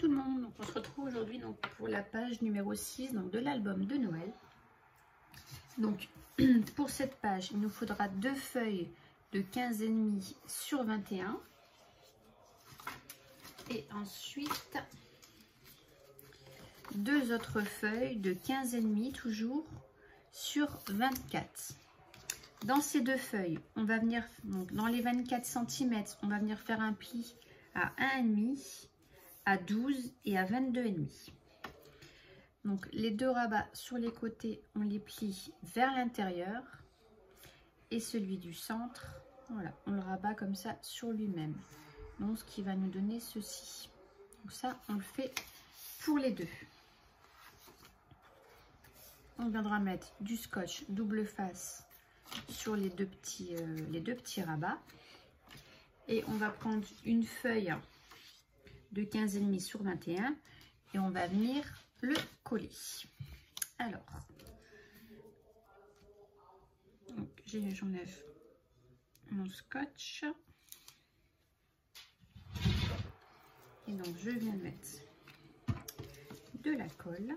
tout le monde, donc on se retrouve aujourd'hui donc pour la page numéro 6 donc de l'album de Noël. Donc pour cette page, il nous faudra 2 feuilles de 15,5 sur 21 et ensuite 2 autres feuilles de 15,5 toujours sur 24. Dans ces 2 feuilles, on va venir donc dans les 24 cm, on va venir faire un pli à 1,5, à 12 et à 22,5. Donc les 2 rabats sur les côtés, on les plie vers l'intérieur et celui du centre, voilà, on le rabat comme ça sur lui-même. Donc ce qui va nous donner ceci. Donc ça, on le fait pour les 2. On viendra mettre du scotch double face sur les deux petits rabats. Et on va prendre une feuille de 15,5 sur 21 et on va venir le coller. Alors, j'enlève mon scotch. Et donc, je viens mettre de la colle.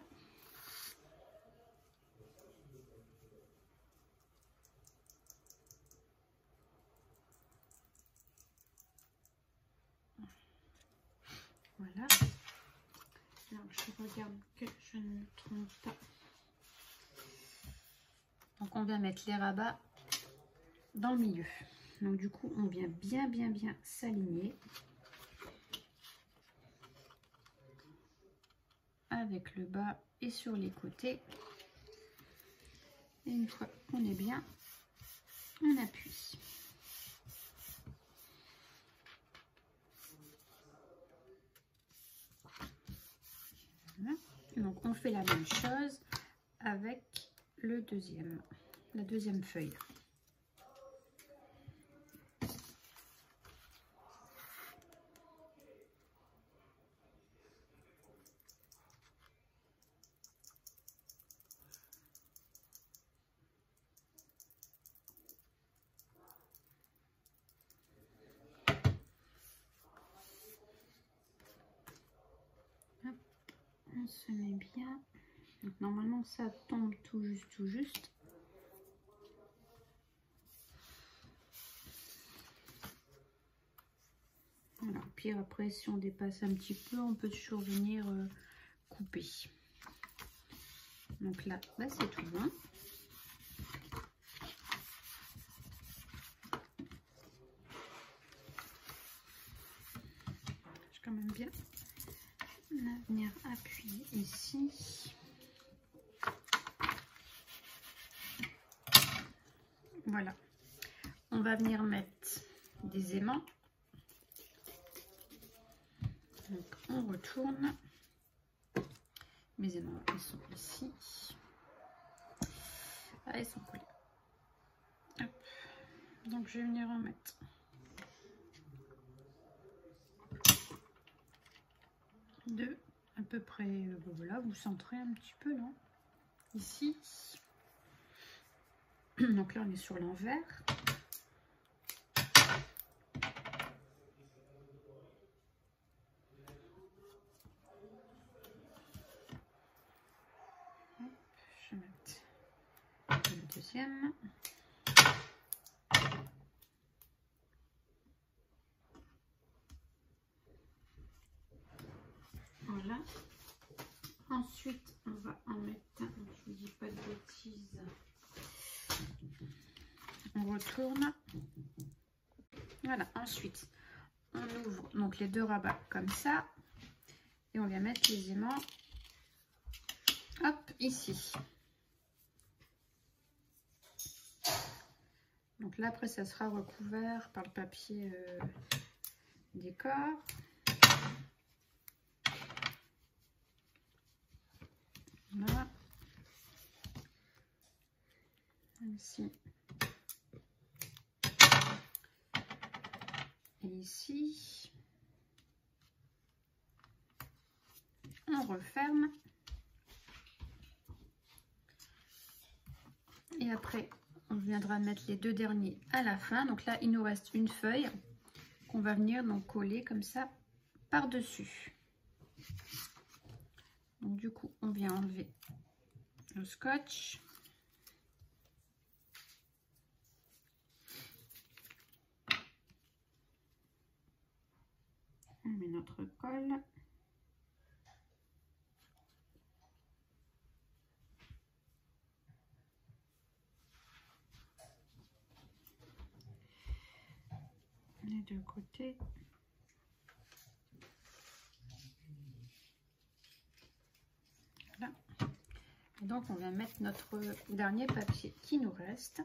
Voilà. Alors, je regarde que je ne me trompe pas. Donc, on vient mettre les rabats dans le milieu. Donc, du coup, on vient bien s'aligner avec le bas et sur les côtés. Et une fois qu'on est bien, on appuie. Voilà. Donc on fait la même chose avec la deuxième feuille. On se met bien. Donc normalement ça tombe tout juste. Voilà. Puis après si on dépasse un petit peu, on peut toujours venir couper. Donc là, bah, c'est tout bon. Je quand même bien. On va venir appuyer ici. Voilà. On va venir mettre des aimants. Donc on retourne. Mes aimants, ils sont ici. Ah, ils sont collés. Hop. Donc je vais venir en mettre. Deux à peu près, voilà, vous centrez un petit peu là, ici. Donc là on est sur l'envers. Je vais mettre le deuxième. Voilà. Ensuite, on va en mettre un. Je vous dis pas de bêtises. On retourne. Voilà. Ensuite, on ouvre donc les 2 rabats comme ça. Et on vient mettre les aimants. Hop, ici. Donc là, après, ça sera recouvert par le papier décor. Voilà. Ici. Et ici. On referme. Et après, on viendra mettre les 2 derniers à la fin. Donc là, il nous reste une feuille qu'on va venir donc coller comme ça par-dessus. Donc du coup, on vient enlever le scotch. On met notre colle. Les deux côtés. Voilà. Et donc on va mettre notre dernier papier qui nous reste.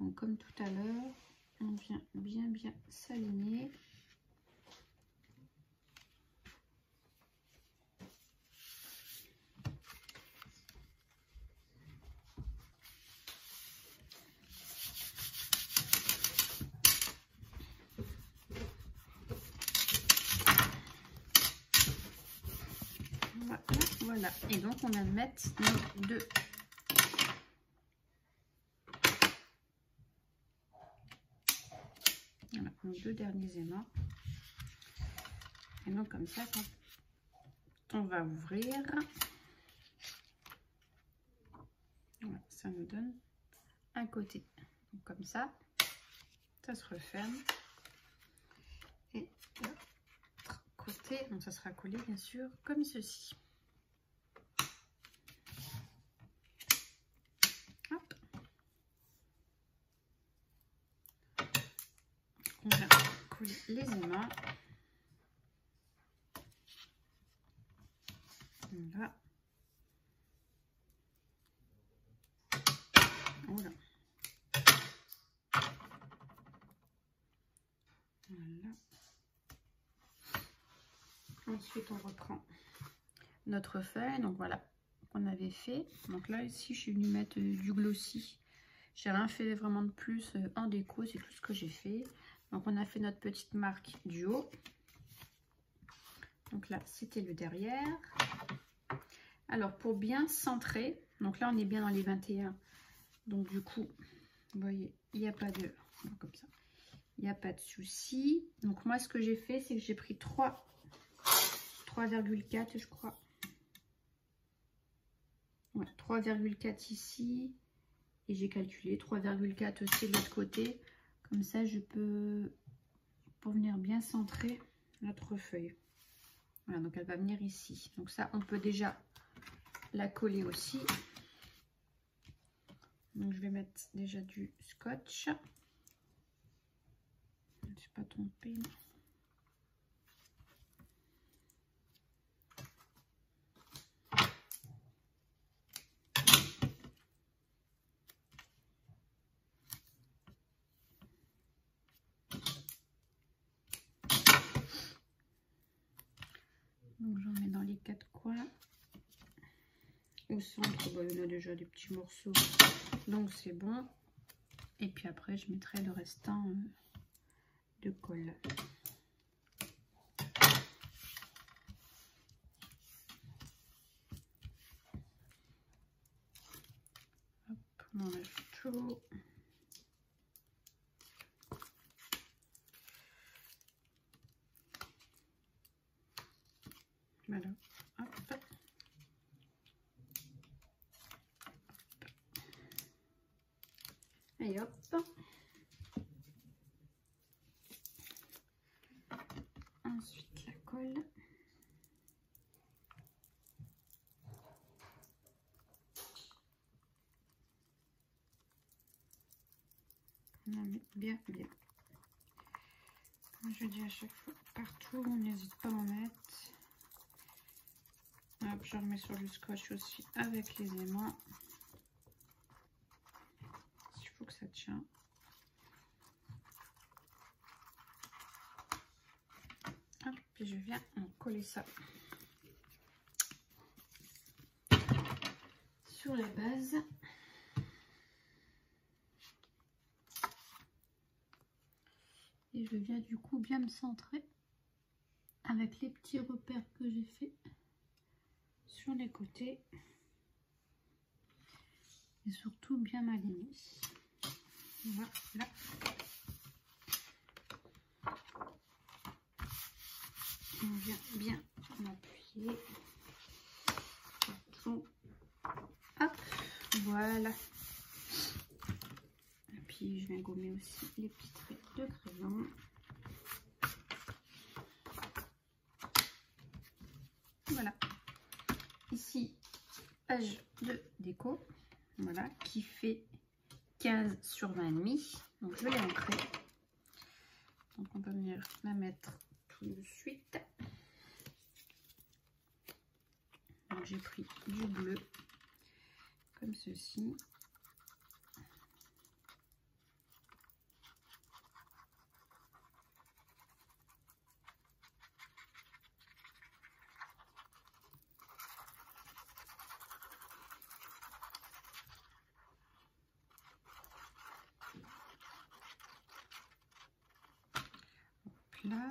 Donc comme tout à l'heure, on vient bien s'aligner. Voilà, et donc on va mettre nos deux. Voilà, nos deux derniers aimants. Et donc comme ça, quand on va ouvrir, voilà, ça nous donne un côté. Donc comme ça se referme. Et l'autre côté, donc ça sera collé bien sûr comme ceci. Hop. On va coller les aimants. Voilà. Voilà. Voilà. Ensuite, on reprend notre feuille. Donc voilà, qu'on avait fait. Donc là, ici, je suis venue mettre du glossy. J'ai rien fait vraiment de plus en déco. C'est tout ce que j'ai fait. Donc on a fait notre petite marque du haut. Donc là, c'était le derrière. Alors, pour bien centrer, donc là, on est bien dans les 21. Donc du coup, vous voyez, il n'y a pas de... Comme ça. Il n'y a pas de souci. Donc moi, ce que j'ai fait, c'est que j'ai pris 3,4, je crois. Ouais, 3,4 ici. Et j'ai calculé 3,4 aussi de l'autre côté. Comme ça, je peux... Pour venir bien centrer notre feuille. Voilà, donc elle va venir ici. Donc ça, on peut déjà la coller aussi. Donc je vais mettre déjà du scotch. Je ne suis pas trompée. Donc j'en mets dans les 4 coins. Au centre, bon, il y en a déjà des petits morceaux. Donc c'est bon. Et puis après, je mettrai le restant de colle. Hop, on enlève tout. Voilà. Hop. Et hop. Ensuite la colle. On en met bien. Comme je dis à chaque fois, partout, on n'hésite pas à en mettre. Hop, je remets sur le scotch aussi avec les aimants. Il faut que ça tient. Hop, puis je viens en coller ça sur la base. Et je viens du coup bien me centrer avec les petits repères que j'ai fait sur les côtés. Et surtout bien m'aligner. Voilà. On vient bien appuyer. fond. Hop, voilà. Et puis je viens gommer aussi les petits traits de crayon. Voilà. Ici, page de déco. Voilà, qui fait 15 sur 20,5. Donc je vais l'ancrer. Donc on peut venir la mettre tout de suite. Donc j'ai pris du bleu comme ceci. Là.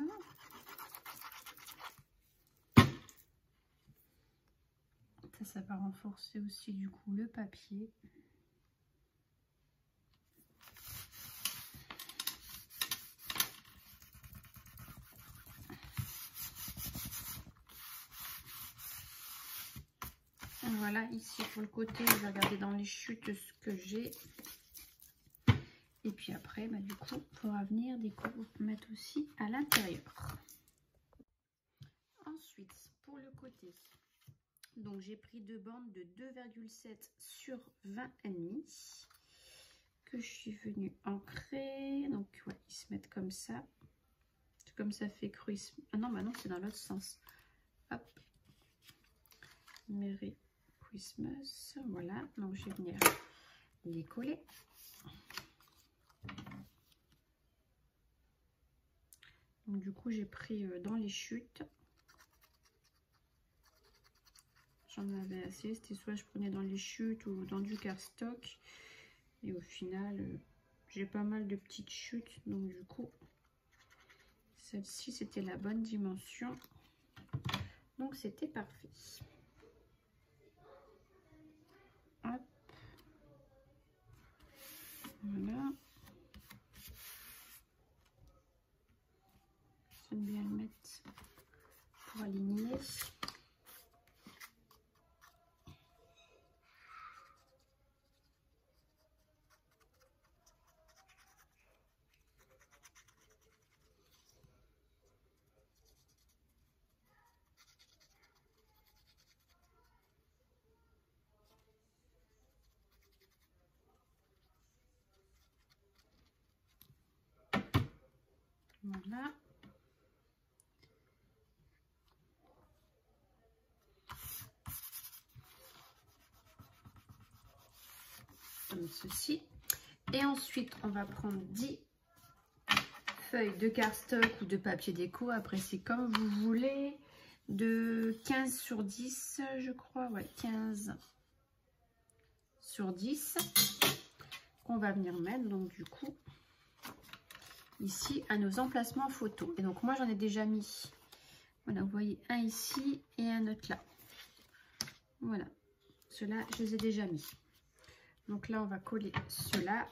Ça va renforcer aussi du coup le papier. Voilà, ici pour le côté, je vais regarder dans les chutes ce que j'ai. Et puis après, bah, du coup, il faudra venir mettre aussi à l'intérieur. Ensuite, pour le côté, donc j'ai pris deux bandes de 2,7 sur 20,5 que je suis venue ancrer. Donc, ouais, ils se mettent comme ça. Comme ça fait Christmas. Ah non, bah non, c'est dans l'autre sens. Hop. Merry Christmas. Voilà, donc je vais venir les coller. Donc du coup j'ai pris dans les chutes. J'en avais assez, c'était soit je prenais dans les chutes ou dans du cardstock. Et au final j'ai pas mal de petites chutes. Donc du coup celle-ci c'était la bonne dimension. Donc c'était parfait. Hop. Voilà. J'aime bien le mettre pour aligner. Voilà. Comme ceci. Et ensuite, on va prendre 10 feuilles de cardstock ou de papier déco. Après, c'est comme vous voulez. De 15 sur 10, je crois. Ouais, 15 sur 10. Qu'on va venir mettre, donc du coup, ici, à nos emplacements photos. Et donc, moi, j'en ai déjà mis. Voilà, vous voyez, un ici et un autre là. Voilà. Ceux-là, je les ai déjà mis. Donc là, on va coller ceux-là.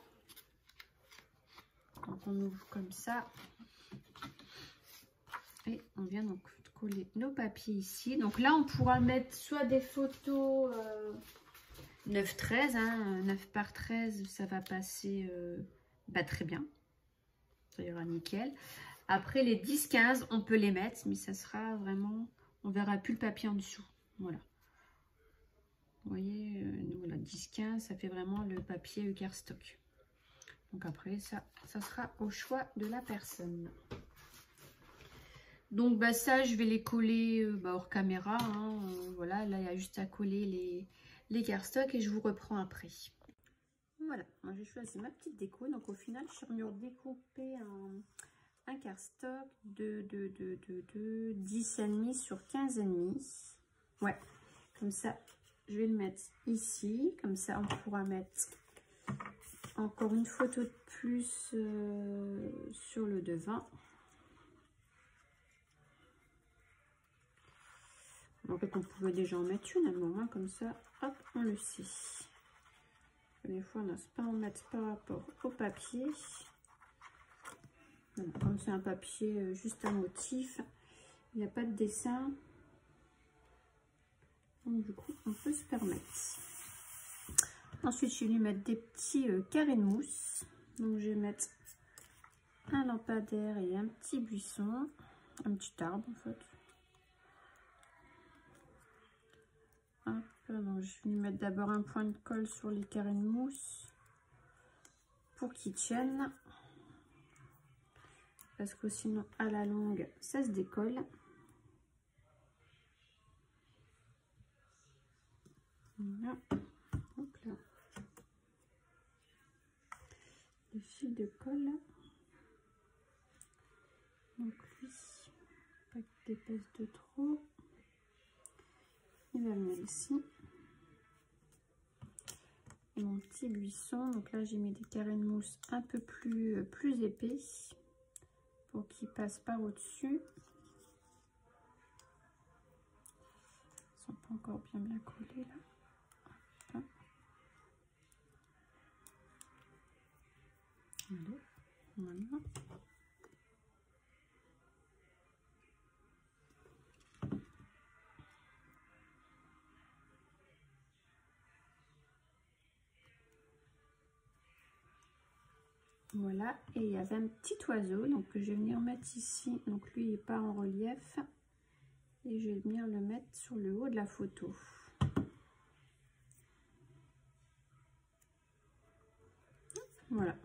Donc, on ouvre comme ça. Et on vient donc coller nos papiers ici. Donc là, on pourra mettre soit des photos 9-13. Hein, 9 par 13, ça va passer très bien. Ça ira nickel. Après, les 10-15, on peut les mettre. Mais ça sera vraiment... On verra plus le papier en dessous. Voilà. Vous voyez, voilà, 10-15, ça fait vraiment le papier cardstock. Donc après, ça sera au choix de la personne. Donc bah ça, je vais les coller hors caméra. Hein, voilà, là, il y a juste à coller les cardstock et je vous reprends après. Voilà, moi j'ai choisi ma petite déco. Donc au final, je suis venue découper un cardstock de 10,5 sur 15,5. Ouais, comme ça. Je vais le mettre ici, comme ça on pourra mettre encore une photo de plus sur le devant. En fait, on pouvait déjà en mettre une à un moment, comme ça, hop, on le sait. Des fois, on n'ose pas en mettre par rapport au papier. Voilà, comme c'est un papier juste un motif, il n'y a pas de dessin. Donc du coup, on peut se permettre. Ensuite, je vais lui mettre des petits carrés de mousse. Donc je vais mettre un lampadaire et un petit buisson, un petit arbre en fait. Hop, donc je vais lui mettre d'abord un point de colle sur les carrés de mousse pour qu'ils tiennent. Parce que sinon à la longue ça se décolle. Voilà. Hop là. Le fil de colle. Donc lui, pas qu'il dépasse de trop. Il va venir ici. Et mon petit buisson. Donc là j'ai mis des carrés de mousse un peu plus épais pour qu'ils passent par au-dessus. Ils sont pas encore bien collés là. Hop. Voilà. Voilà, et il y avait un petit oiseau donc que je vais venir mettre ici. Donc lui il n'est pas en relief et je vais venir le mettre sur le haut de la photo. Voilà.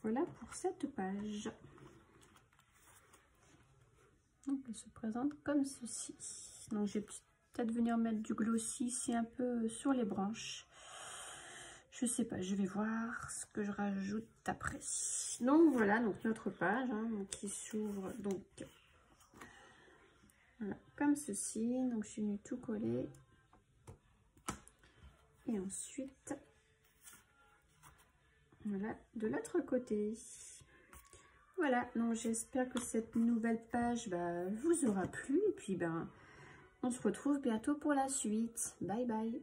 Voilà pour cette page. Donc elle se présente comme ceci. Donc je vais peut-être venir mettre du glossy ici un peu sur les branches. Je sais pas, je vais voir ce que je rajoute après. Donc voilà, donc notre page qui s'ouvre donc voilà, comme ceci. Donc je suis venue tout coller. Et ensuite, voilà, de l'autre côté. Voilà, donc j'espère que cette nouvelle page vous aura plu. Et puis on se retrouve bientôt pour la suite. Bye bye.